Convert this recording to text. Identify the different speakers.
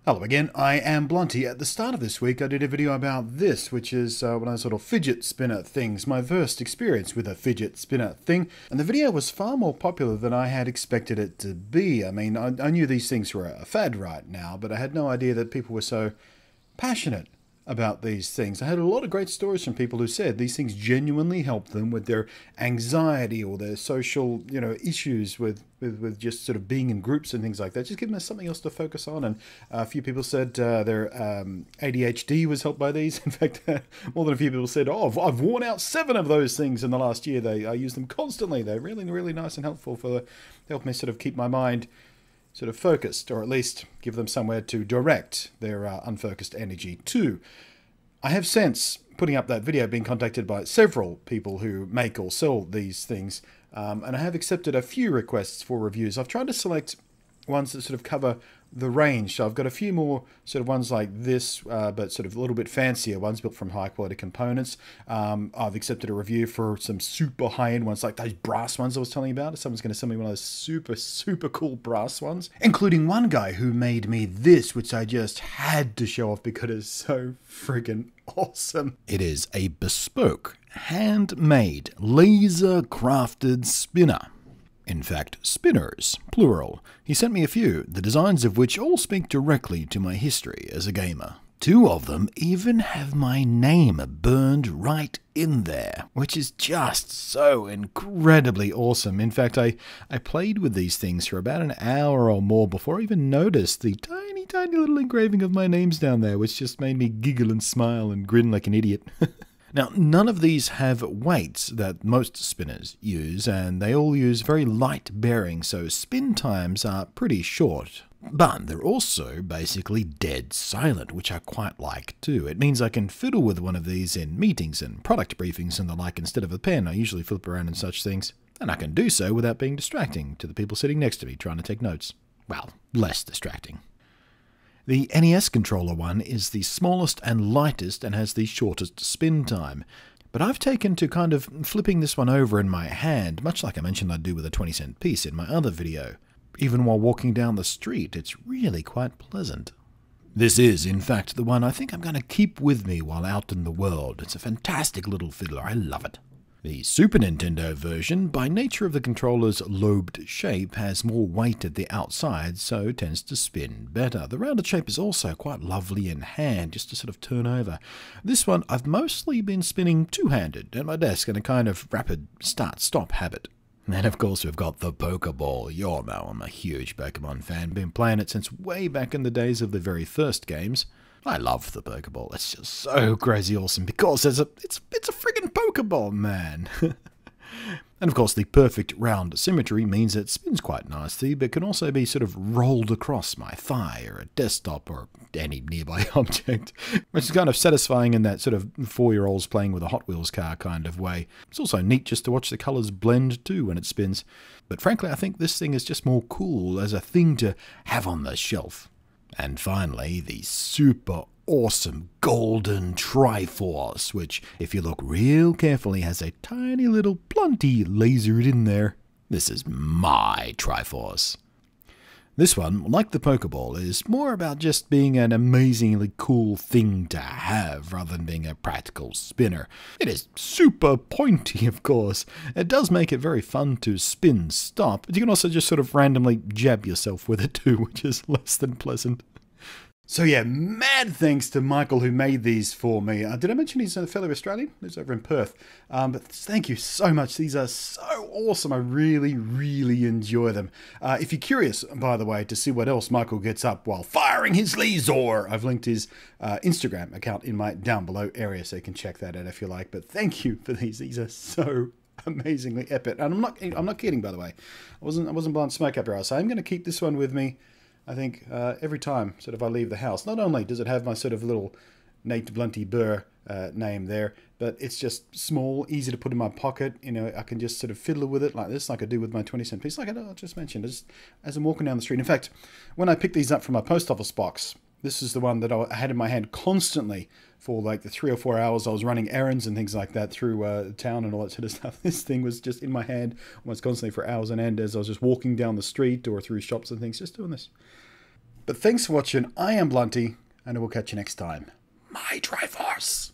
Speaker 1: Hello again, I am Blunty. At the start of this week I did a video about this, which is one of those little fidget spinner things, my first experience with a fidget spinner thing, and the video was far more popular than I had expected it to be. I mean, I knew these things were a fad right now, but I had no idea that people were so passionate about these things. I had a lot of great stories from people who said these things genuinely help them with their anxiety or their social, issues with just sort of being in groups and things like that. Just give them something else to focus on. And a few people said their ADHD was helped by these. In fact, more than a few people said, "Oh, I've worn out 7 of those things in the last year. I use them constantly. They're really, really nice and helpful to help me sort of keep my mind sort of focused, or at least give them somewhere to direct their unfocused energy to." I have since, putting up that video, been contacted by several people who make or sell these things, and I have accepted a few requests for reviews. I've tried to select ones that sort of cover the range. So I've got a few more sort of ones like this, but sort of a little bit fancier ones built from high quality components. I've accepted a review for some super high-end ones like those brass ones I was telling you about. If someone's going to send me one of those super cool brass ones, including one guy who made me this, which I just had to show off because it's so friggin' awesome. It is a bespoke, handmade, laser crafted spinner. In fact, spinners, plural. He sent me a few, the designs of which all speak directly to my history as a gamer. 2 of them even have my name burned right in there, which is just so incredibly awesome. In fact, I played with these things for about an hour or more before I even noticed the tiny little engraving of my names down there, which just made me giggle and smile and grin like an idiot. Now, none of these have weights that most spinners use, and they all use very light bearings, so spin times are pretty short. But they're also basically dead silent, which I quite like too. It means I can fiddle with one of these in meetings and product briefings and the like instead of a pen I usually flip around and such things. And I can do so without being distracting to the people sitting next to me trying to take notes. Well, less distracting. The NES controller one is the smallest and lightest and has the shortest spin time. But I've taken to kind of flipping this one over in my hand, much like I mentioned I'd do with a 20-cent piece in my other video. Even while walking down the street, it's really quite pleasant. This is, in fact, the one I think I'm going to keep with me while out in the world. It's a fantastic little fiddler. I love it. The Super Nintendo version, by nature of the controller's lobed shape, has more weight at the outside, so tends to spin better. The rounded shape is also quite lovely in hand, just to sort of turn over. This one I've mostly been spinning two-handed at my desk in a kind of rapid start-stop habit. And of course we've got the Pokeball. You all know I'm a huge Pokemon fan, been playing it since way back in the days of the very first games. I love the Pokeball. It's just so crazy awesome because it's a friggin' Pokeball, man. And of course the perfect round symmetry means it spins quite nicely, but can also be sort of rolled across my thigh or a desktop or any nearby object, which is kind of satisfying in that sort of 4-year-olds playing with a Hot Wheels car kind of way. It's also neat just to watch the colours blend too when it spins. But frankly, I think this thing is just more cool as a thing to have on the shelf. And finally, the super awesome golden Triforce, which, if you look real carefully, has a tiny little Blunty lasered in there. This is my Triforce. This one, like the Pokeball, is more about just being an amazingly cool thing to have rather than being a practical spinner. It is super pointy, of course. It does make it very fun to spin stop, but you can also just sort of randomly jab yourself with it too, which is less than pleasant. So yeah, mad thanks to Michael who made these for me. Did I mention he's a fellow Australian? He's over in Perth. But thank you so much. These are so awesome. I really enjoy them. If you're curious, by the way, to see what else Michael gets up while firing his laser, I've linked his Instagram account in my down below area, so you can check that out if you like. But thank you for these. These are so amazingly epic. And I'm not kidding, by the way. I wasn't blowing smoke up your ass. I'm going to keep this one with me. I think every time sort of I leave the house. Not only does it have my sort of little Nate Blunty Burr name there, but it's just small, easy to put in my pocket. I can just sort of fiddle with it like this, like I do with my 20-cent piece, like I just mentioned, as I'm walking down the street. In fact, when I picked these up from my post office box, this is the one that I had in my hand constantly for like the 3 or 4 hours I was running errands and things like that through town and all that sort of stuff. This thing was just in my hand almost constantly for hours on end as I was just walking down the street or through shops and things, just doing this. But thanks for watching. I am Blunty, and I will catch you next time. My Triforce!